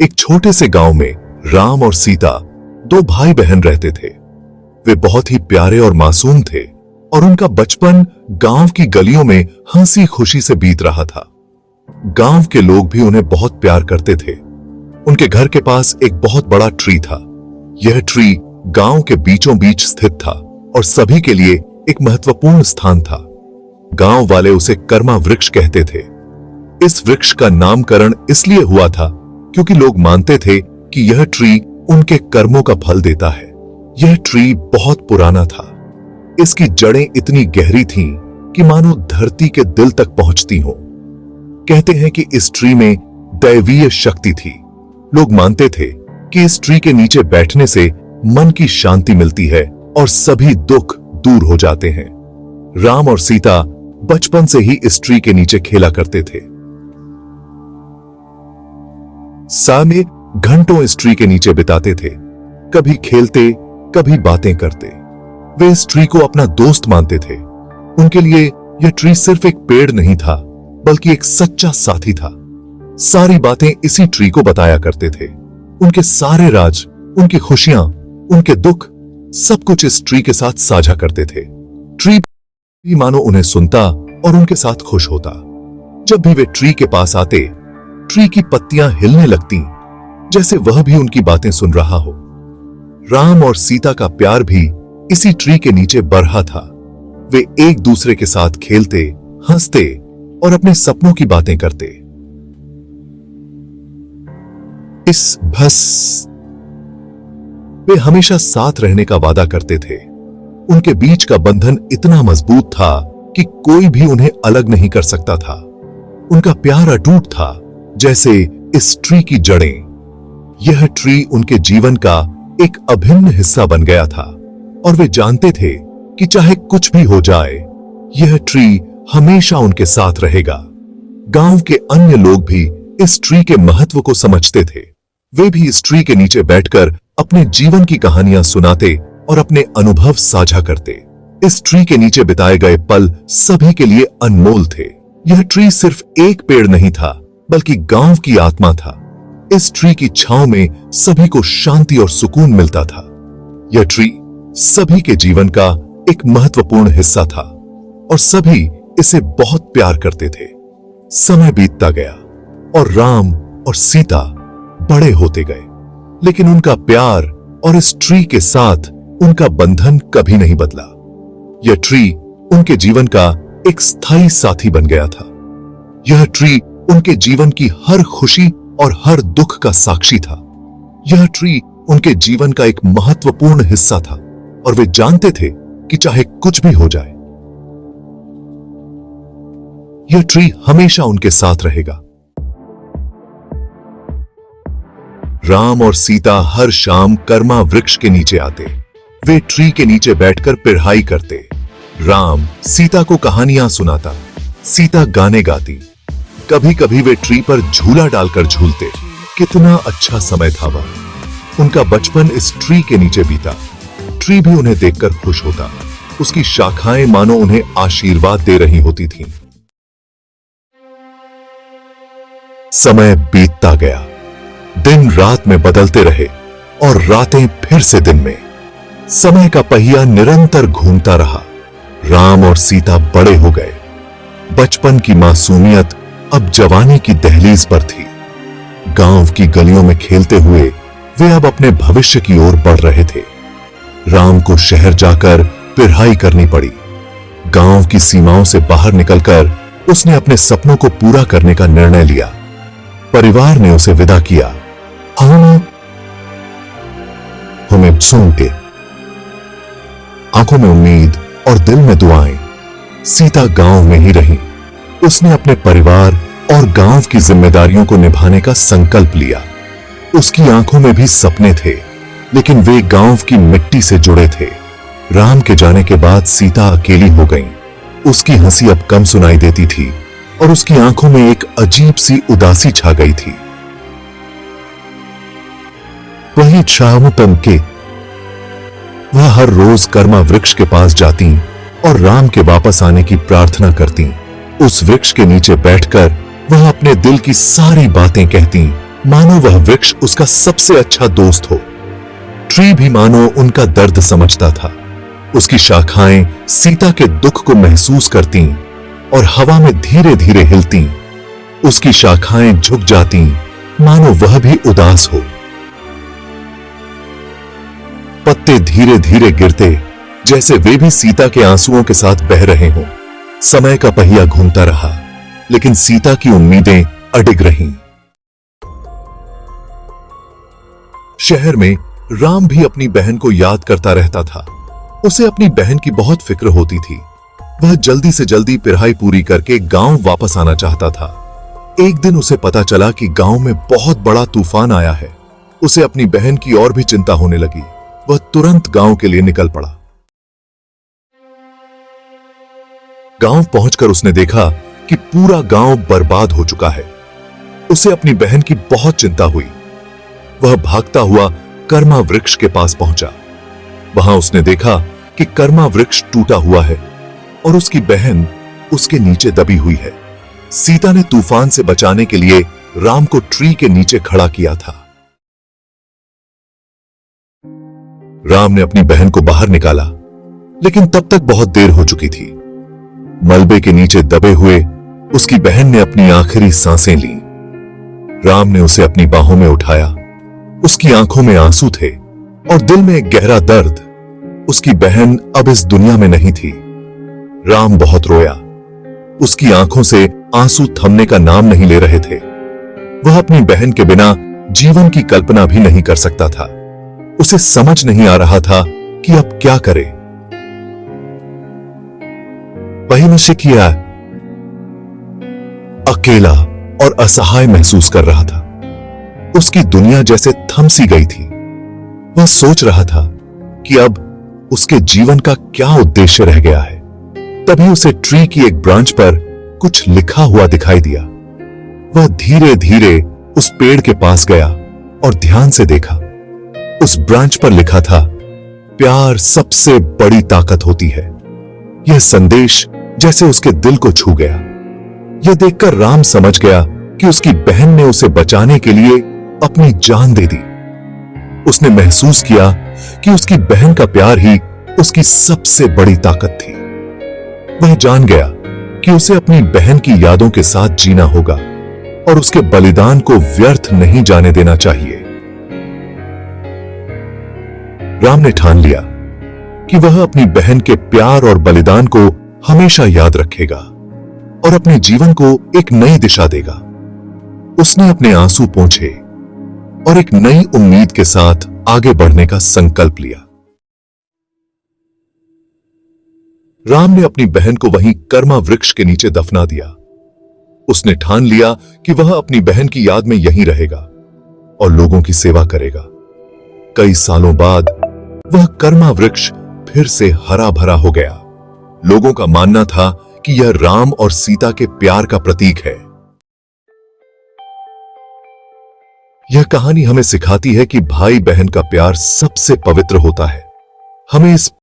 एक छोटे से गांव में राम और सीता दो भाई बहन रहते थे। वे बहुत ही प्यारे और मासूम थे और उनका बचपन गांव की गलियों में हंसी खुशी से बीत रहा था। गांव के लोग भी उन्हें बहुत प्यार करते थे। उनके घर के पास एक बहुत बड़ा ट्री था। यह ट्री गांव के बीचों बीच स्थित था और सभी के लिए एक महत्वपूर्ण स्थान था। गांव वाले उसे कर्मा वृक्ष कहते थे। इस वृक्ष का नामकरण इसलिए हुआ था क्योंकि लोग मानते थे कि यह ट्री उनके कर्मों का फल देता है। यह ट्री बहुत पुराना था। इसकी जड़ें इतनी गहरी थीं कि मानो धरती के दिल तक पहुंचती हों। कहते हैं कि इस ट्री में दैवीय शक्ति थी। लोग मानते थे कि इस ट्री के नीचे बैठने से मन की शांति मिलती है और सभी दुख दूर हो जाते हैं। राम और सीता बचपन से ही इस ट्री के नीचे खेला करते थे। सामे घंटों इस ट्री के नीचे बिताते थे, कभी खेलते कभी बातें करते। वे इस ट्री को अपना दोस्त मानते थे। उनके लिए यह ट्री सिर्फ एक पेड़ नहीं था बल्कि एक सच्चा साथी था। सारी बातें इसी ट्री को बताया करते थे। उनके सारे राज, उनकी खुशियां, उनके दुख, सब कुछ इस ट्री के साथ साझा करते थे। ट्री भी मानो उन्हें सुनता और उनके साथ खुश होता। जब भी वे ट्री के पास आते, ट्री की पत्तियां हिलने लगती जैसे वह भी उनकी बातें सुन रहा हो। राम और सीता का प्यार भी इसी ट्री के नीचे बरहा था। वे एक दूसरे के साथ खेलते, हंसते और अपने सपनों की बातें करते। इस बस वे हमेशा साथ रहने का वादा करते थे। उनके बीच का बंधन इतना मजबूत था कि कोई भी उन्हें अलग नहीं कर सकता था। उनका प्यार अटूट था जैसे इस ट्री की जड़ें। यह ट्री उनके जीवन का एक अभिन्न हिस्सा बन गया था और वे जानते थे कि चाहे कुछ भी हो जाए, यह ट्री हमेशा उनके साथ रहेगा। गांव के अन्य लोग भी इस ट्री के महत्व को समझते थे। वे भी इस ट्री के नीचे बैठकर अपने जीवन की कहानियां सुनाते और अपने अनुभव साझा करते। इस ट्री के नीचे बिताए गए पल सभी के लिए अनमोल थे। यह ट्री सिर्फ एक पेड़ नहीं था बल्कि गांव की आत्मा था। इस ट्री की छांव में सभी को शांति और सुकून मिलता था। यह ट्री सभी के जीवन का एक महत्वपूर्ण हिस्सा था और सभी इसे बहुत प्यार करते थे। समय बीतता गया और राम और सीता बड़े होते गए, लेकिन उनका प्यार और इस ट्री के साथ उनका बंधन कभी नहीं बदला। यह ट्री उनके जीवन का एक स्थायी साथी बन गया था। यह ट्री उनके जीवन की हर खुशी और हर दुख का साक्षी था। यह ट्री उनके जीवन का एक महत्वपूर्ण हिस्सा था और वे जानते थे कि चाहे कुछ भी हो जाए, यह ट्री हमेशा उनके साथ रहेगा। राम और सीता हर शाम कर्मा वृक्ष के नीचे आते। वे ट्री के नीचे बैठकर पिरहाई करते। राम सीता को कहानियां सुनाता, सीता गाने गाती। कभी कभी वे ट्री पर झूला डालकर झूलते। कितना अच्छा समय था वह। उनका बचपन इस ट्री के नीचे बीता। ट्री भी उन्हें देखकर खुश होता। उसकी शाखाएं मानो उन्हें आशीर्वाद दे रही होती थीं। समय बीतता गया। दिन रात में बदलते रहे और रातें फिर से दिन में। समय का पहिया निरंतर घूमता रहा। राम और सीता बड़े हो गए। बचपन की मासूमियत अब जवानी की दहलीज पर थी। गांव की गलियों में खेलते हुए वे अब अपने भविष्य की ओर बढ़ रहे थे। राम को शहर जाकर पिरहाई करनी पड़ी। गांव की सीमाओं से बाहर निकलकर उसने अपने सपनों को पूरा करने का निर्णय लिया। परिवार ने उसे विदा किया। हमें सुन के आंखों में उम्मीद और दिल में दुआएं। सीता गांव में ही रही। उसने अपने परिवार और गांव की जिम्मेदारियों को निभाने का संकल्प लिया। उसकी आंखों में भी सपने थे, लेकिन वे गांव की मिट्टी से जुड़े थे। राम के जाने के बाद सीता अकेली हो गई। उसकी हंसी अब कम सुनाई देती थी और उसकी आंखों में एक अजीब सी उदासी छा गई थी। वही शाम तमके वह हर रोज कर्मा वृक्ष के पास जाती और राम के वापस आने की प्रार्थना करती। उस वृक्ष के नीचे बैठकर वह अपने दिल की सारी बातें कहती मानो वह वृक्ष उसका सबसे अच्छा दोस्त हो। ट्री भी मानो उनका दर्द समझता था। उसकी शाखाएं सीता के दुख को महसूस करती और हवा में धीरे धीरे हिलती। उसकी शाखाएं झुक जाती मानो वह भी उदास हो। पत्ते धीरे धीरे गिरते जैसे वे भी सीता के आंसुओं के साथ बह रहे हों। समय का पहिया घूमता रहा, लेकिन सीता की उम्मीदें अडिग रहीं। शहर में राम भी अपनी बहन को याद करता रहता था। उसे अपनी बहन की बहुत फिक्र होती थी। वह जल्दी से जल्दी पढ़ाई पूरी करके गांव वापस आना चाहता था। एक दिन उसे पता चला कि गांव में बहुत बड़ा तूफान आया है। उसे अपनी बहन की और भी चिंता होने लगी। वह तुरंत गांव के लिए निकल पड़ा। गांव पहुंचकर उसने देखा कि पूरा गांव बर्बाद हो चुका है। उसे अपनी बहन की बहुत चिंता हुई। वह भागता हुआ कर्मा वृक्ष के पास पहुंचा। वहां उसने देखा कि कर्मा वृक्ष टूटा हुआ है और उसकी बहन उसके नीचे दबी हुई है। सीता ने तूफान से बचाने के लिए राम को ट्री के नीचे खड़ा किया था। राम ने अपनी बहन को बाहर निकाला, लेकिन तब तक बहुत देर हो चुकी थी। मलबे के नीचे दबे हुए उसकी बहन ने अपनी आखिरी सांसें ली। राम ने उसे अपनी बाहों में उठाया। उसकी आंखों में आंसू थे और दिल में एक गहरा दर्द। उसकी बहन अब इस दुनिया में नहीं थी। राम बहुत रोया। उसकी आंखों से आंसू थमने का नाम नहीं ले रहे थे। वह अपनी बहन के बिना जीवन की कल्पना भी नहीं कर सकता था। उसे समझ नहीं आ रहा था कि अब क्या करे। वही मुझसे किया, अकेला और असहाय महसूस कर रहा था। उसकी दुनिया जैसे थम सी गई थी। वह सोच रहा था कि अब उसके जीवन का क्या उद्देश्य रह गया है। तभी उसे ट्री की एक ब्रांच पर कुछ लिखा हुआ दिखाई दिया। वह धीरे धीरे उस पेड़ के पास गया और ध्यान से देखा। उस ब्रांच पर लिखा था, प्यार सबसे बड़ी ताकत होती है। यह संदेश जैसे उसके दिल को छू गया। यह देखकर राम समझ गया कि उसकी बहन ने उसे बचाने के लिए अपनी जान दे दी। उसने महसूस किया कि उसकी बहन का प्यार ही उसकी सबसे बड़ी ताकत थी। वह जान गया कि उसे अपनी बहन की यादों के साथ जीना होगा और उसके बलिदान को व्यर्थ नहीं जाने देना चाहिए। राम ने ठान लिया कि वह अपनी बहन के प्यार और बलिदान को हमेशा याद रखेगा और अपने जीवन को एक नई दिशा देगा। उसने अपने आंसू पोंछे और एक नई उम्मीद के साथ आगे बढ़ने का संकल्प लिया। राम ने अपनी बहन को वहीं कर्मा वृक्ष के नीचे दफना दिया। उसने ठान लिया कि वह अपनी बहन की याद में यहीं रहेगा और लोगों की सेवा करेगा। कई सालों बाद वह कर्मा वृक्ष फिर से हरा भरा हो गया। लोगों का मानना था कि यह राम और सीता के प्यार का प्रतीक है। यह कहानी हमें सिखाती है कि भाई बहन का प्यार सबसे पवित्र होता है। हमें इस